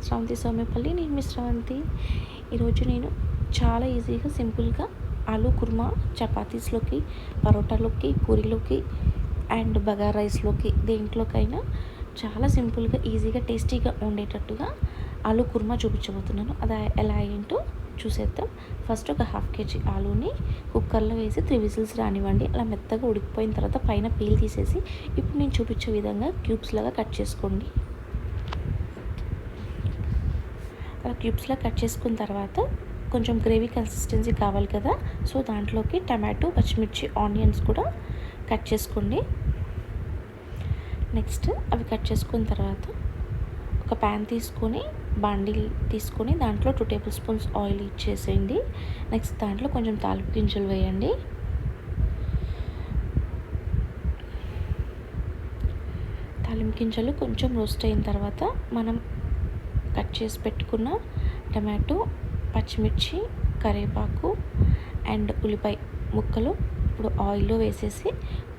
శ్రవంతి సౌమ్యపల్లి. నేను మీ శ్రవంతి. ఈరోజు నేను చాలా ఈజీగా సింపుల్గా ఆలూ కుర్మా చపాతీస్లోకి, పరోటాలోకి, పూరీలోకి అండ్ బగారా రైస్లోకి దేంట్లోకైనా చాలా సింపుల్గా ఈజీగా టేస్టీగా ఉండేటట్టుగా ఆలూ కుర్మా చూపించబోతున్నాను. అది ఎలా ఏంటో చూసేద్దాం. ఫస్ట్ ఒక 1/2 kg ఆలూని కుక్కర్లో వేసి 3 విజిల్స్ రానివ్వండి. అలా మెత్తగా ఉడికిపోయిన తర్వాత పైన పీల్ తీసేసి ఇప్పుడు నేను చూపించే విధంగా క్యూబ్స్ లాగా కట్ చేసుకోండి. అలా క్యూబ్స్లా కట్ చేసుకున్న తర్వాత కొంచెం గ్రేవీ కన్సిస్టెన్సీ కావాలి కదా, సో దాంట్లోకి టమాటో, పచ్చిమిర్చి, ఆనియన్స్ కూడా కట్ చేసుకోండి. నెక్స్ట్ అవి కట్ చేసుకున్న తర్వాత ఒక ప్యాన్ తీసుకొని బాండిల్ తీసుకొని దాంట్లో 2 టేబుల్ స్పూన్స్ ఆయిల్ ఇచ్చేసేయండి. నెక్స్ట్ దాంట్లో కొంచెం తాలింపు గింజలు వేయండి. తాలింపు గింజలు కొంచెం రోస్ట్ అయిన తర్వాత మనం కట్ చేసి పెట్టుకున్న టమాటో, పచ్చిమిర్చి, కరివేపాకు అండ్ ఉల్లిపాయ ముక్కలు ఇప్పుడు ఆయిల్లో వేసేసి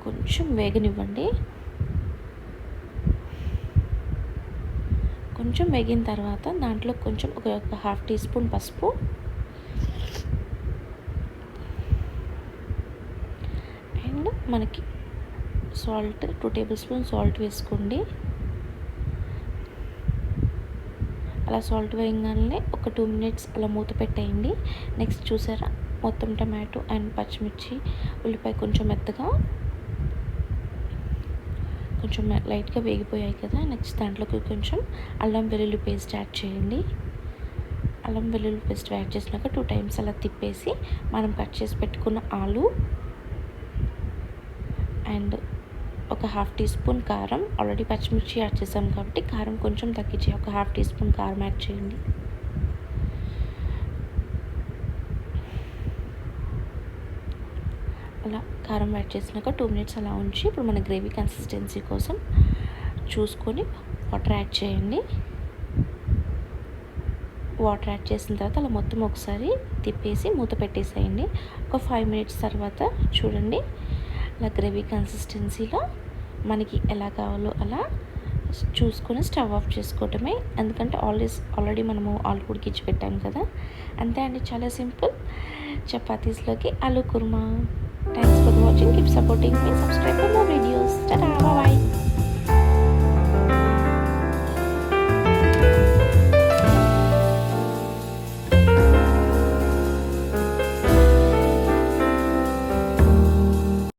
కొంచెం వేగనివ్వండి. కొంచెం వేగిన తర్వాత దాంట్లో కొంచెం ఒక 1/2 టీ స్పూన్ పసుపు అండ్ మనకి సాల్ట్ 2 టేబుల్ స్పూన్ సాల్ట్ వేసుకోండి. అలా సాల్ట్ వేయగానే ఒక 2 మినిట్స్ అలా మూత పెట్టేయండి. నెక్స్ట్ చూసారా, మొత్తం టమాటో అండ్ పచ్చిమిర్చి, ఉల్లిపాయ కొంచెం మెత్తగా కొంచెం లైట్గా వేగిపోయాయి కదా. నెక్స్ట్ దాంట్లోకి కొంచెం అల్లం వెల్లుల్లి పేస్ట్ యాడ్ చేయండి. అల్లం వెల్లుల్లి పేస్ట్ యాడ్ చేసినాక 2 టైమ్స్ అలా తిప్పేసి మనం కట్ చేసి పెట్టుకున్న ఆలు అండ్ ఒక 1/2 టీ స్పూన్ కారం, ఆల్రెడీ పచ్చిమిర్చి యాడ్ చేసాం కాబట్టి కారం కొంచెం తగ్గించి ఒక 1/2 టీ స్పూన్ కారం యాడ్ చేయండి. అలా కారం యాడ్ చేసినాక 2 మినిట్స్ అలా ఉంచి ఇప్పుడు మన గ్రేవీ కన్సిస్టెన్సీ కోసం చూసుకొని వాటర్ యాడ్ చేయండి. వాటర్ యాడ్ చేసిన తర్వాత అలా మొత్తం ఒకసారి తిప్పేసి మూత పెట్టేసేయండి. ఒక 5 మినిట్స్ తర్వాత చూడండి, అలా గ్రేవీ కన్సిస్టెన్సీలో మనకి ఎలా కావాలో అలా చూసుకొని స్టవ్ ఆఫ్ చేసుకోవటమే. ఎందుకంటే ఆల్రెడీ మనము ఆలు ఉడికించి పెట్టాం కదా. అంతే అండి, చాలా సింపుల్. చపాతీస్లోకి aloo kurma. Thanks for watching. Keep supporting me. Subscribe for more videos. Ta-ta. Bye-bye.